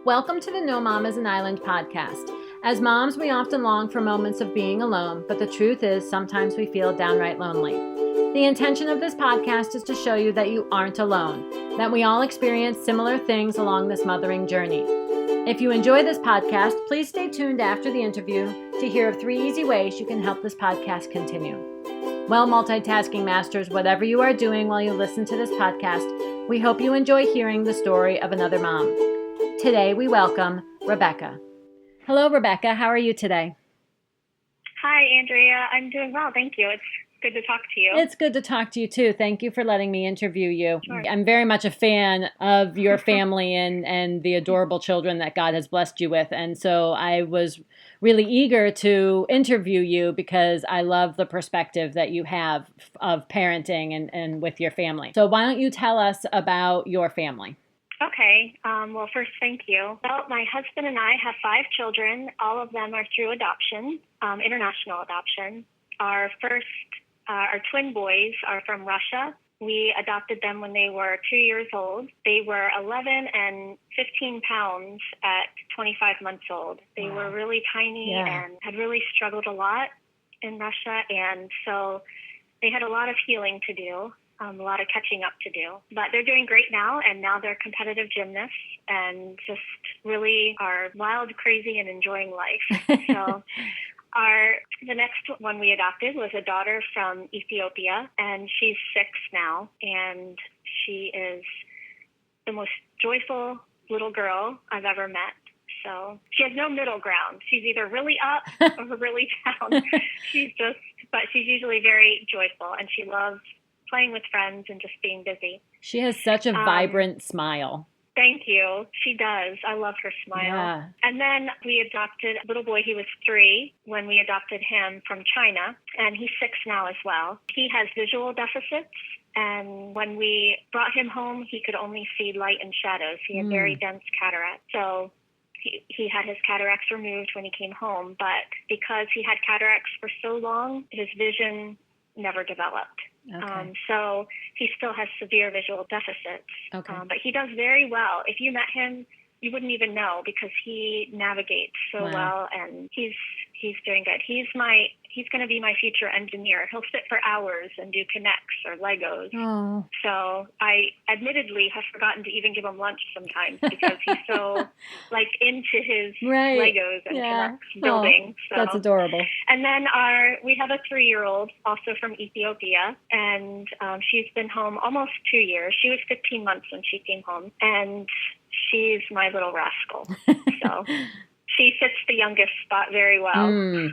Welcome to the No Mom is an Island podcast. As moms, we often long for moments of being alone, but the truth is sometimes we feel downright lonely. The intention of this podcast is to show you that you aren't alone, that we all experience similar things along this mothering journey. If you enjoy this podcast, please stay tuned after the interview to hear of 3 easy ways you can help this podcast continue. Well, multitasking masters, whatever you are doing while you listen to this podcast, we hope you enjoy hearing the story of another mom. Today, we welcome Rebekah. Hello, Rebekah. How are you today? Hi, Andrea. I'm doing well. Thank you. It's good to talk to you. It's good to talk to you, too. Thank you for letting me interview you. Sure. I'm very much a fan of your family and the adorable children that God has blessed you with. And so I was really eager to interview you because I love the perspective that you have of parenting and with your family. So why don't you tell us about your family? Okay. Well, first, thank you. Well, my husband and I have 5 children. All of them are through adoption, international adoption. Our twin boys are from Russia. We adopted them when they were 2 years old. They were 11 and 15 pounds at 25 months old. They were really tiny and had really struggled a lot in Russia. And so they had a lot of healing to do. A lot of catching up to do. But they're doing great now, and now they're competitive gymnasts and just really are wild, crazy, and enjoying life. So the next one we adopted was a daughter from Ethiopia, and she's 6 now, and she is the most joyful little girl I've ever met. So she has no middle ground. She's either really up or really down. She's usually very joyful, and she loves playing with friends and just being busy. She has such a vibrant smile. Thank you. She does. I love her smile. Yeah. And then we adopted a little boy. He was 3 when we adopted him from China, and he's 6 now as well. He has visual deficits, and when we brought him home, he could only see light and shadows. He had very dense cataract. So he had his cataracts removed when he came home, but because he had cataracts for so long, his vision never developed. Okay. So he still has severe visual deficits. Okay. But he does very well. If you met him, you wouldn't even know because he navigates so well, and he's doing good. He's going to be my future engineer. He'll sit for hours and do connects or Legos. Oh. So I admittedly have forgotten to even give him lunch sometimes because he's so into his Legos and connects building. So that's adorable. And then we have a 3-year-old also from Ethiopia, and she's been home almost 2 years. She was 15 months when she came home, and she's my little rascal. So she fits the youngest spot very well.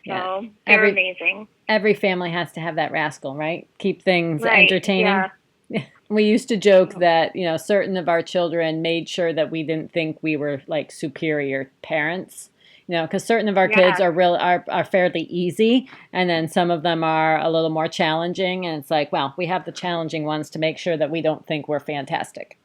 So they're amazing. Every family has to have that rascal, right? Keep things entertaining. Yeah. We used to joke that, certain of our children made sure that we didn't think we were like superior parents. Because certain of our kids are fairly easy, and then some of them are a little more challenging. And it's like, well, we have the challenging ones to make sure that we don't think we're fantastic.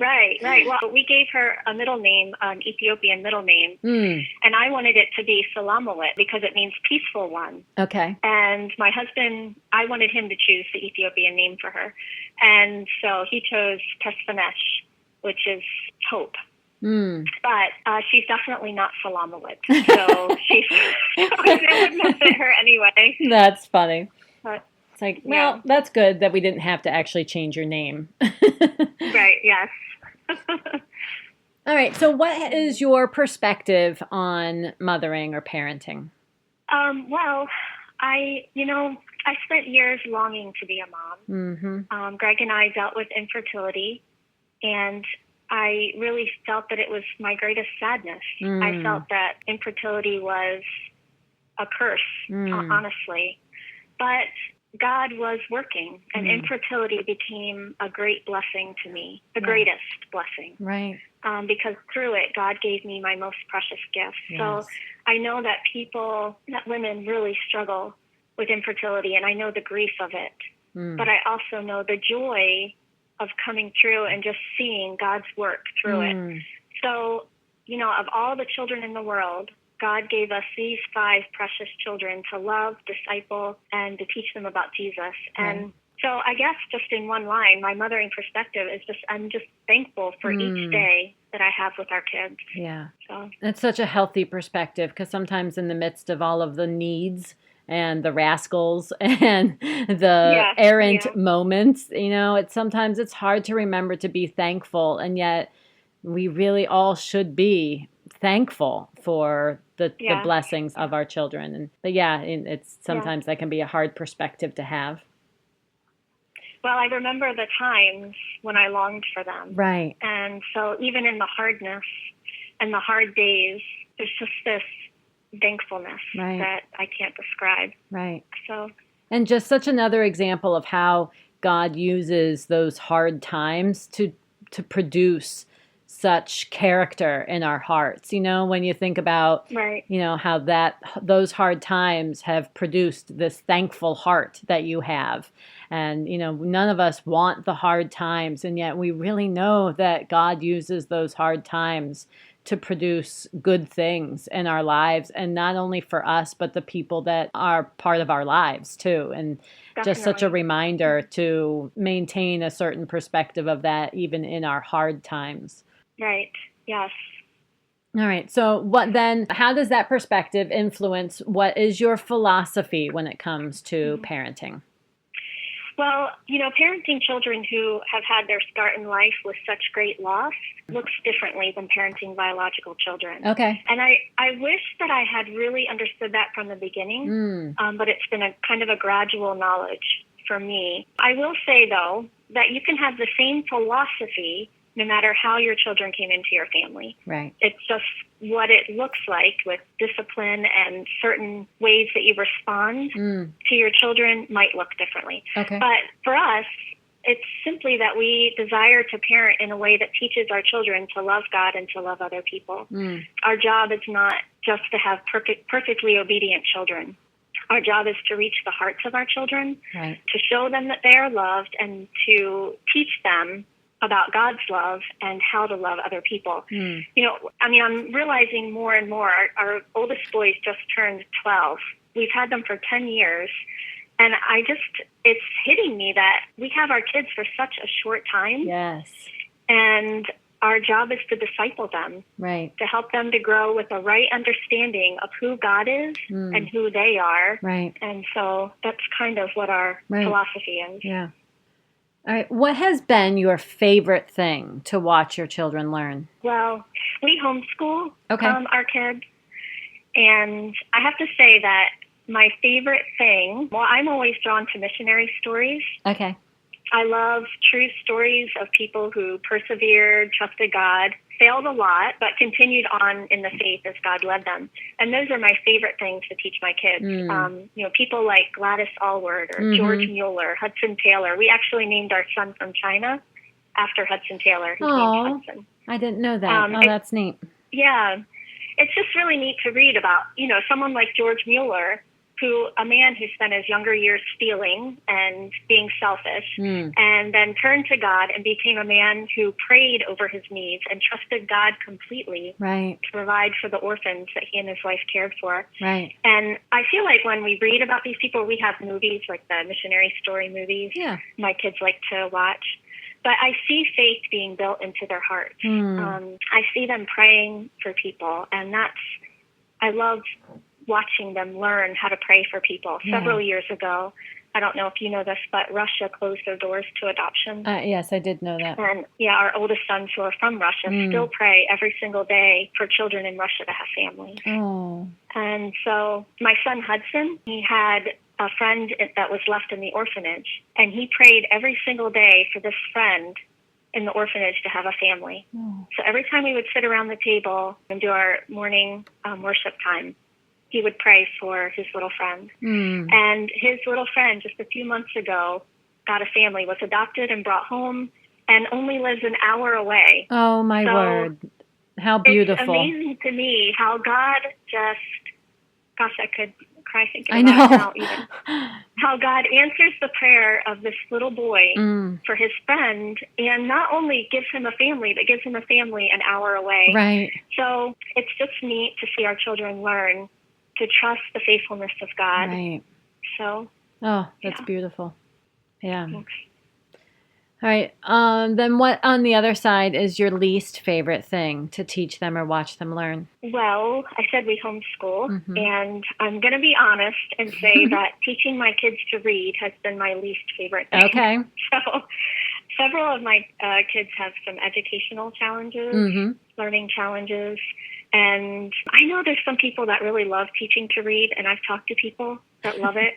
Right. Well, we gave her a middle name, an Ethiopian middle name, and I wanted it to be Salamawit because it means peaceful one. Okay. And my husband, I wanted him to choose the Ethiopian name for her, and so he chose Tesfanesh, which is hope. But she's definitely not Salamawit, so it wouldn't have fit her anyway. That's funny. But, it's like, well, that's good that we didn't have to actually change your name. Right, yes. All right, so what is your perspective on mothering or parenting? Well, I spent years longing to be a mom. Mm-hmm. Greg and I dealt with infertility, and I really felt that it was my greatest sadness. I felt that infertility was a curse, honestly. But God was working, and infertility became a great blessing to me, the greatest blessing. Right. Because through it, God gave me my most precious gift. Yes. So I know that women really struggle with infertility, and I know the grief of it. But I also know the joy of coming through and just seeing God's work through it. So, of all the children in the world, God gave us these 5 precious children to love, disciple, and to teach them about Jesus. And So I guess just in one line, my mothering perspective is I'm just thankful for each day that I have with our kids. Yeah. So It's such a healthy perspective, because sometimes in the midst of all of the needs and the rascals and the errant moments, sometimes it's hard to remember to be thankful, and yet we really all should be thankful for the blessings of our children. But it's sometimes that can be a hard perspective to have. Well, I remember the times when I longed for them. Right. And so even in the hardness and the hard days, there's just this thankfulness that I can't describe. Right. So, and just such another example of how God uses those hard times to produce such character in our hearts. When you think about, how those hard times have produced this thankful heart that you have. And, none of us want the hard times, and yet we really know that God uses those hard times to produce good things in our lives, and not only for us, but the people that are part of our lives too. And just such a reminder to maintain a certain perspective of that, even in our hard times. Right. Yes. All right. So how does that perspective influence what is your philosophy when it comes to parenting? Well, parenting children who have had their start in life with such great loss looks differently than parenting biological children. Okay. And I wish that I had really understood that from the beginning, but it's been a kind of a gradual knowledge for me. I will say, though, that you can have the same philosophy no matter how your children came into your family. Right. It's just what it looks like with discipline, and certain ways that you respond to your children might look differently. Okay. But for us, it's simply that we desire to parent in a way that teaches our children to love God and to love other people. Our job is not just to have perfectly obedient children. Our job is to reach the hearts of our children, to show them that they are loved, and to teach them about God's love and how to love other people. I'm realizing more and more, our oldest boys just turned 12. We've had them for 10 years. And it's hitting me that we have our kids for such a short time. Yes. And our job is to disciple them. Right. To help them to grow with a right understanding of who God is and who they are. Right. And so that's kind of what our philosophy is. Yeah. All right. What has been your favorite thing to watch your children learn? Well, we homeschool our kids. And I have to say that my favorite thing, I'm always drawn to missionary stories. Okay. I love true stories of people who persevered, trusted God, failed a lot, but continued on in the faith as God led them. And those are my favorite things to teach my kids. People like Gladys Allward or George Mueller, Hudson Taylor. We actually named our son from China after Hudson Taylor. His name's Hudson. I didn't know that. That's neat. Yeah. It's just really neat to read about, someone like George Mueller, a man who spent his younger years stealing and being selfish, and then turned to God and became a man who prayed over his needs and trusted God completely to provide for the orphans that he and his wife cared for. Right. And I feel like when we read about these people, we have movies like the missionary story movies my kids like to watch. But I see faith being built into their hearts. I see them praying for people, and I love watching them learn how to pray for people. Several years ago, I don't know if you know this, but Russia closed their doors to adoption. Yes, I did know that. And our oldest sons who are from Russia still pray every single day for children in Russia to have families. Oh. And so my son Hudson, he had a friend that was left in the orphanage, and he prayed every single day for this friend in the orphanage to have a family. So every time we would sit around the table and do our morning worship time, he would pray for his little friend. And his little friend, just a few months ago, got a family, was adopted and brought home, and only lives an hour away. Oh, my word. How beautiful. It's amazing to me how God I could cry thinking I about know. it now even. How God answers the prayer of this little boy for his friend, and not only gives him a family, but gives him a family an hour away. Right. So it's just neat to see our children learn to trust the faithfulness of God. Right. So. Oh, that's beautiful. Yeah. Thanks. All right. Then what on the other side is your least favorite thing to teach them or watch them learn? Well, I said we homeschool, Mm-hmm. and I'm going to be honest and say that teaching my kids to read has been my least favorite thing. Okay. So several of my kids have some educational challenges, Mm-hmm. learning challenges. And I know there's some people that really love teaching to read, and I've talked to people that love it,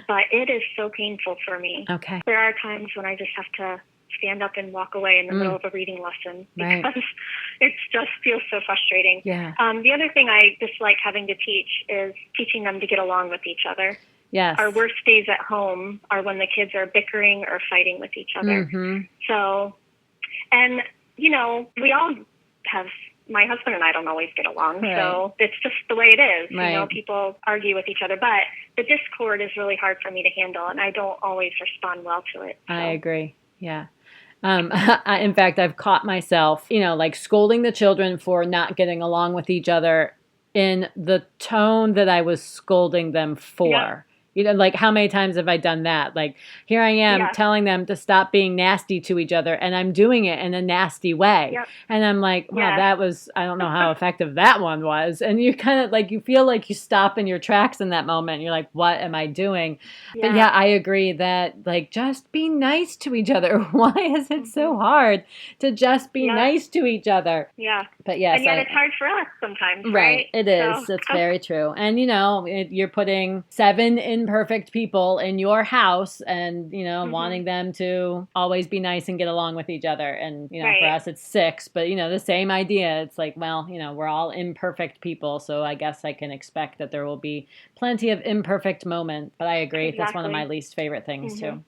but it is so painful for me. Okay. There are times when I just have to stand up and walk away in the middle of a reading lesson because Right. it just feels so frustrating. Yeah. The other thing I dislike having to teach is teaching them to get along with each other. Yes. Our worst days at home are when the kids are bickering or fighting with each other. Mm-hmm. So, and, you know, we all have, my husband and I don't always get along. Right. So it's just the way it is. Right. You know, people argue with each other. But the discord is really hard for me to handle, and I don't always respond well to it. So. I agree. Yeah. In fact, I've caught myself, like scolding the children for not getting along with each other in the tone that I was scolding them for. Yeah. Like how many times have I done that? Like here I am telling them to stop being nasty to each other, and I'm doing it in a nasty way. Yep. And I'm like, wow, that was, I don't know how effective that one was. And you kind of like, you feel like you stop in your tracks in that moment. You're like, what am I doing? Yeah. But yeah, I agree that like, just be nice to each other. Why is it so hard to just be nice to each other? Yeah. But yes. And yet it's hard for us sometimes, right? It is. So. It's very true. And, you're putting 7 imperfect people in your house and, wanting them to always be nice and get along with each other. And, for us, it's 6. But, the same idea. It's like, well, we're all imperfect people. So I guess I can expect that there will be plenty of imperfect moments. But I agree. Exactly. That's one of my least favorite things, too.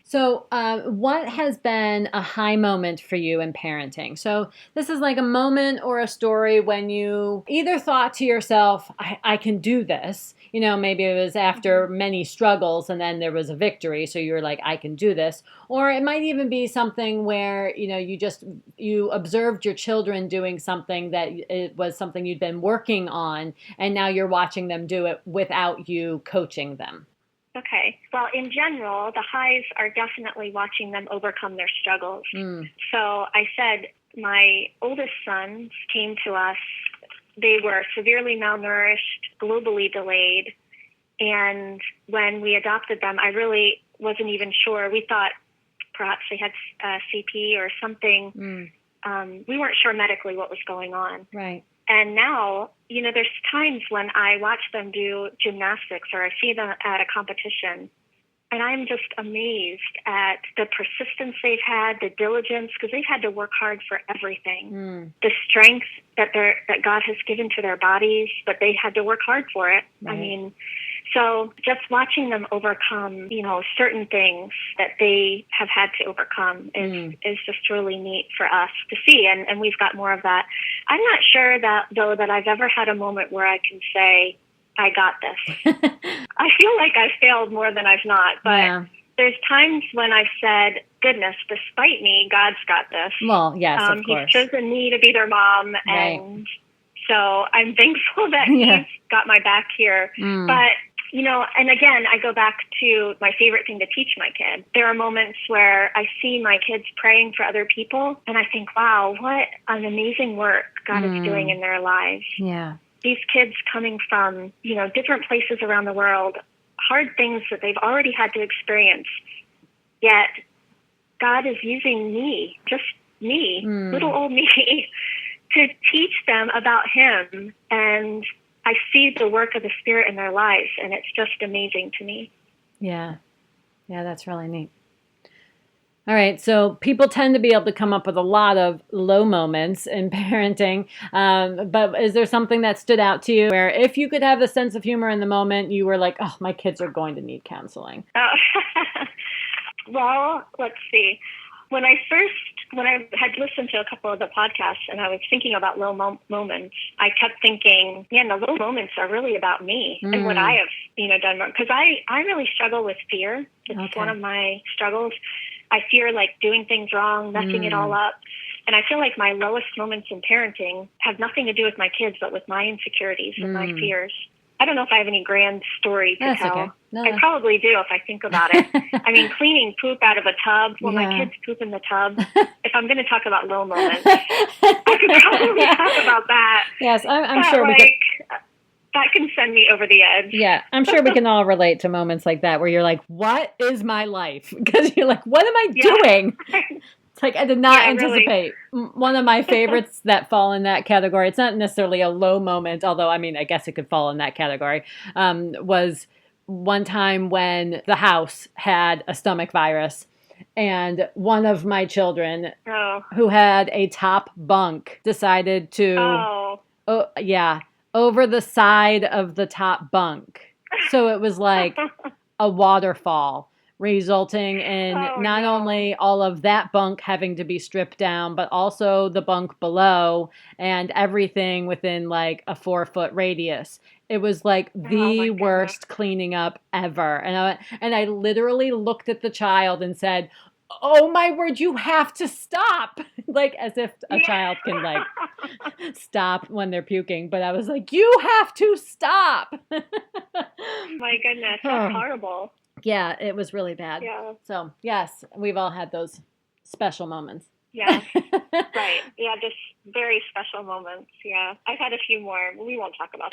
So what has been a high moment for you in parenting? So this is like a moment or a story when you either thought to yourself, I can do this. Maybe it was after many struggles and then there was a victory. So you were like, I can do this. Or it might even be something where, you observed your children doing something that it was something you'd been working on. And now you're watching them do it without you coaching them. Okay. Well, in general, the highs are definitely watching them overcome their struggles. So I said my oldest sons came to us. They were severely malnourished, globally delayed. And when we adopted them, I really wasn't even sure. We thought perhaps they had CP or something. We weren't sure medically what was going on. Right. And now, there's times when I watch them do gymnastics or I see them at a competition, and I'm just amazed at the persistence they've had, the diligence, because they've had to work hard for everything. The strength that God has given to their bodies, but they had to work hard for it. Right. I mean, so just watching them overcome, certain things that they have had to overcome is just really neat for us to see. And we've got more of that. I'm not sure that I've ever had a moment where I can say, I got this. I feel like I've failed more than I've not, but there's times when I've said, goodness, despite me, God's got this. Well, yes, of course. He's chosen me to be their mom. Right. And so I'm thankful that he's got my back here. But, and again, I go back to my favorite thing to teach my kids. There are moments where I see my kids praying for other people, and I think, wow, what an amazing work God is doing in their lives. Yeah. These kids coming from, different places around the world, hard things that they've already had to experience, yet God is using me, just me, little old me, to teach them about him. And I see the work of the Spirit in their lives, and it's just amazing to me. Yeah. Yeah, that's really neat. All right. So people tend to be able to come up with a lot of low moments in parenting. But is there something that stood out to you where if you could have a sense of humor in the moment, you were like, oh, my kids are going to need counseling? Well, let's see. When I had listened to a couple of the podcasts and I was thinking about low moments, I kept thinking, the low moments are really about me and what I have, done. Because I really struggle with fear. It's one of my struggles. I fear like doing things wrong, messing it all up. And I feel like my lowest moments in parenting have nothing to do with my kids, but with my insecurities and my fears. I don't know if I have any grand story to That's tell. okay. No. I probably do if I think about it. I mean, cleaning poop out of a tub when my Yeah. kids poop in the tub. If I'm going to talk about low moments, I could probably talk about that. Yes, I'm But, sure we like, could. that can send me over the edge. Yeah, I'm sure we can all relate to moments like that where you're like, what is my life? Because you're like, what am I doing? It's like I did not anticipate. Really. One of my favorites that fall in that category, it's not necessarily a low moment, although, I mean, I guess it could fall in that category, was one time when the house had a stomach virus. And one of my children, who had a top bunk, decided to, over the side of the top bunk. So it was like a waterfall, resulting in not only all of that bunk having to be stripped down, but also the bunk below and everything within like a 4-foot radius. It was like the worst cleaning up ever. And I literally looked at the child and said, oh my word, you have to stop. Like as if a child can like stop when they're puking. But I was like, you have to stop. My goodness, that's horrible. Yeah, it was really bad. Yeah. So, yes, we've all had those special moments. Yeah, right. Yeah, just very special moments. Yeah, I've had a few more. We won't talk about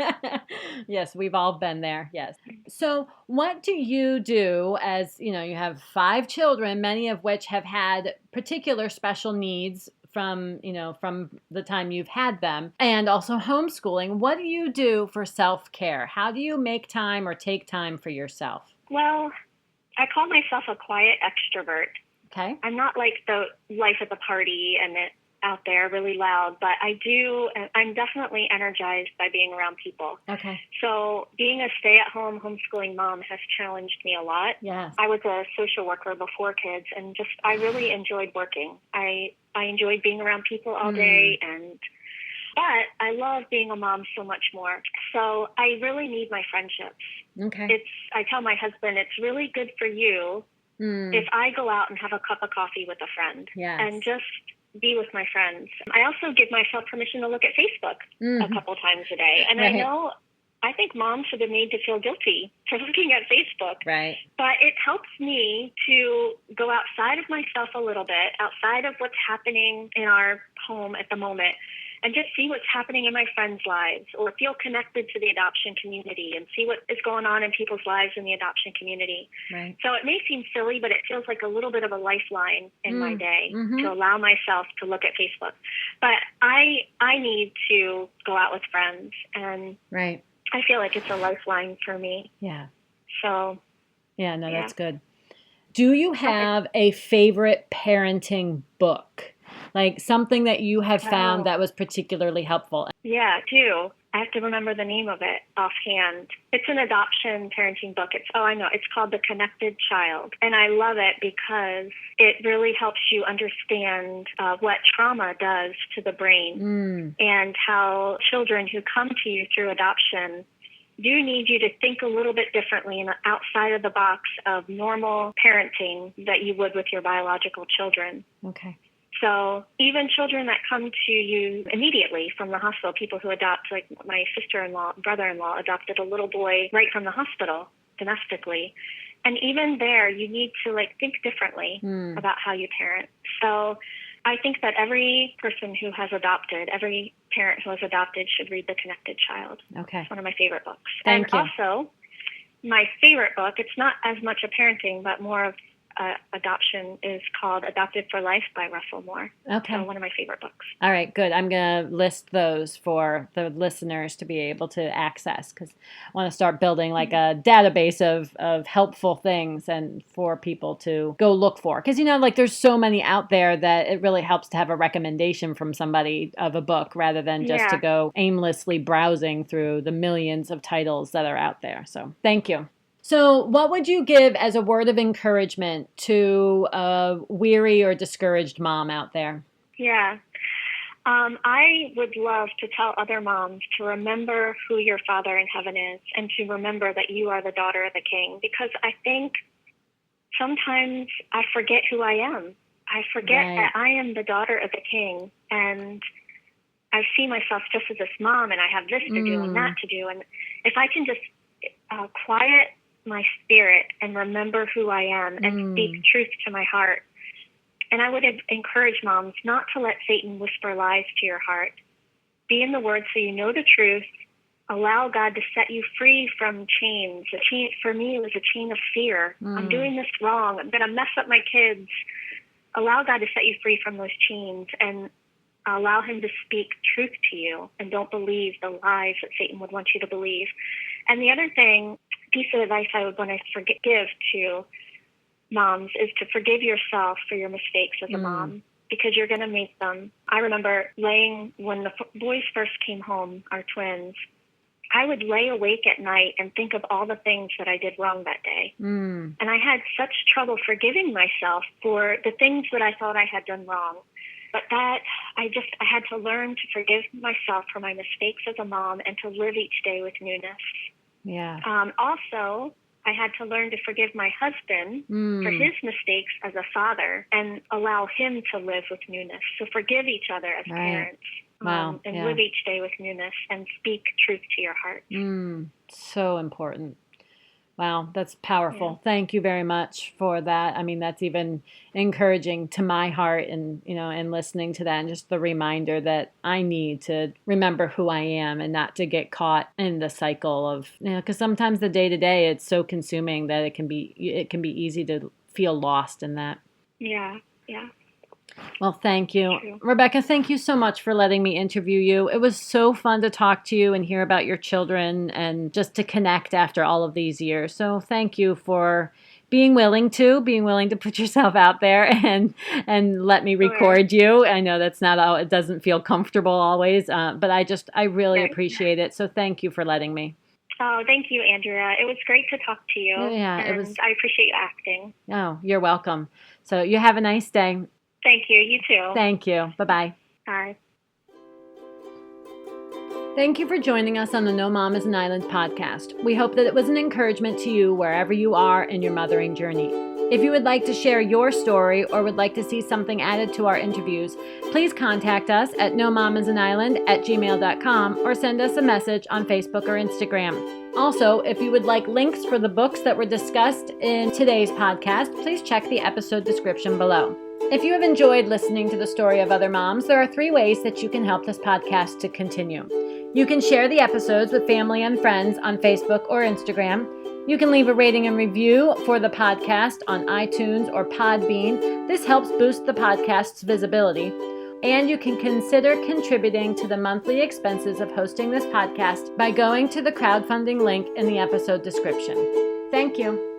those. Yes, we've all been there. Yes. So what do you do as, you have 5 children, many of which have had particular special needs from the time you've had them, and also homeschooling. What do you do for self-care? How do you make time or take time for yourself? Well, I call myself a quiet extrovert. Okay. I'm not like the life at the party and out there really loud, but I'm definitely energized by being around people. Okay. So being a stay-at-home homeschooling mom has challenged me a lot. Yes. I was a social worker before kids, and I really enjoyed working. I enjoyed being around people all day, but I love being a mom so much more. So I really need my friendships. Okay. I tell my husband, it's really good for you if I go out and have a cup of coffee with a friend and just be with my friends. I also give myself permission to look at Facebook a couple times a day. And I think moms should be made to feel guilty for looking at Facebook. Right. But it helps me to go outside of myself a little bit, outside of what's happening in our home at the moment, and just see what's happening in my friends' lives, or feel connected to the adoption community and see what is going on in people's lives in the adoption community. Right. So it may seem silly, but it feels like a little bit of a lifeline in my day to allow myself to look at Facebook. But I need to go out with friends, and I feel like it's a lifeline for me. Yeah. So. Yeah, no, that's good. Do you have a favorite parenting book? Like something that you have found that was particularly helpful? Yeah, I do. I have to remember the name of it offhand. It's an adoption parenting book. I know. It's called The Connected Child. And I love it because it really helps you understand what trauma does to the brain and how children who come to you through adoption do need you to think a little bit differently and outside of the box of normal parenting that you would with your biological children. Okay. So even children that come to you immediately from the hospital, people who adopt, like my sister-in-law, brother-in-law adopted a little boy right from the hospital domestically. And even there, you need to think differently about how you parent. So I think that every person who has adopted, every parent who has adopted should read The Connected Child. Okay. It's one of my favorite books. Thank you. Also, my favorite book, it's not as much a parenting, but more of adoption, is called Adopted for Life by Russell Moore. Okay. So one of my favorite books. All right, good. I'm going to list those for the listeners to be able to access, because I want to start building like a database of helpful things and for people to go look for. Because, there's so many out there that it really helps to have a recommendation from somebody of a book rather than just to go aimlessly browsing through the millions of titles that are out there. So thank you. So what would you give as a word of encouragement to a weary or discouraged mom out there? Yeah. I would love to tell other moms to remember who your Father in heaven is and to remember that you are the daughter of the King, because I think sometimes I forget who I am. I forget that I am the daughter of the King, and I see myself just as this mom, and I have this to do and that to do. And if I can just quiet my spirit and remember who I am and speak truth to my heart. And I would encourage moms not to let Satan whisper lies to your heart. Be in the Word so you know the truth. Allow God to set you free from chains. A chain, for me, it was a chain of fear. I'm doing this wrong. I'm going to mess up my kids. Allow God to set you free from those chains and allow him to speak truth to you, and don't believe the lies that Satan would want you to believe. And the other piece of advice I would want to give to moms is to forgive yourself for your mistakes as a mom, because you're going to make them. I remember when the boys first came home, our twins, I would lay awake at night and think of all the things that I did wrong that day. And I had such trouble forgiving myself for the things that I thought I had done wrong. But I had to learn to forgive myself for my mistakes as a mom and to live each day with newness. Yeah. Also, I had to learn to forgive my husband for his mistakes as a father and allow him to live with newness. So forgive each other as parents. Wow. And live each day with newness and speak truth to your heart. So important. Wow, that's powerful. Yeah. Thank you very much for that. I mean, that's even encouraging to my heart, and and listening to that, and just the reminder that I need to remember who I am and not to get caught in the cycle of, because sometimes the day to day, it's so consuming that it can be easy to feel lost in that. Yeah. Well, thank you. Rebekah, thank you so much for letting me interview you. It was so fun to talk to you and hear about your children and just to connect after all of these years. So thank you for being willing to put yourself out there and let me record you. I know that's not it doesn't feel comfortable always, but I really appreciate it. So thank you for letting me. Oh, thank you, Andrea. It was great to talk to you. Yeah, and I appreciate you acting. Oh, you're welcome. So you have a nice day. Thank you. You too. Thank you. Bye-bye. Bye. Thank you for joining us on the No Mom is an Island podcast. We hope that it was an encouragement to you wherever you are in your mothering journey. If you would like to share your story or would like to see something added to our interviews, please contact us at nomomisaniland@gmail.com or send us a message on Facebook or Instagram. Also, if you would like links for the books that were discussed in today's podcast, please check the episode description below. If you have enjoyed listening to the story of other moms, there are 3 ways that you can help this podcast to continue. You can share the episodes with family and friends on Facebook or Instagram. You can leave a rating and review for the podcast on iTunes or Podbean. This helps boost the podcast's visibility. And you can consider contributing to the monthly expenses of hosting this podcast by going to the crowdfunding link in the episode description. Thank you.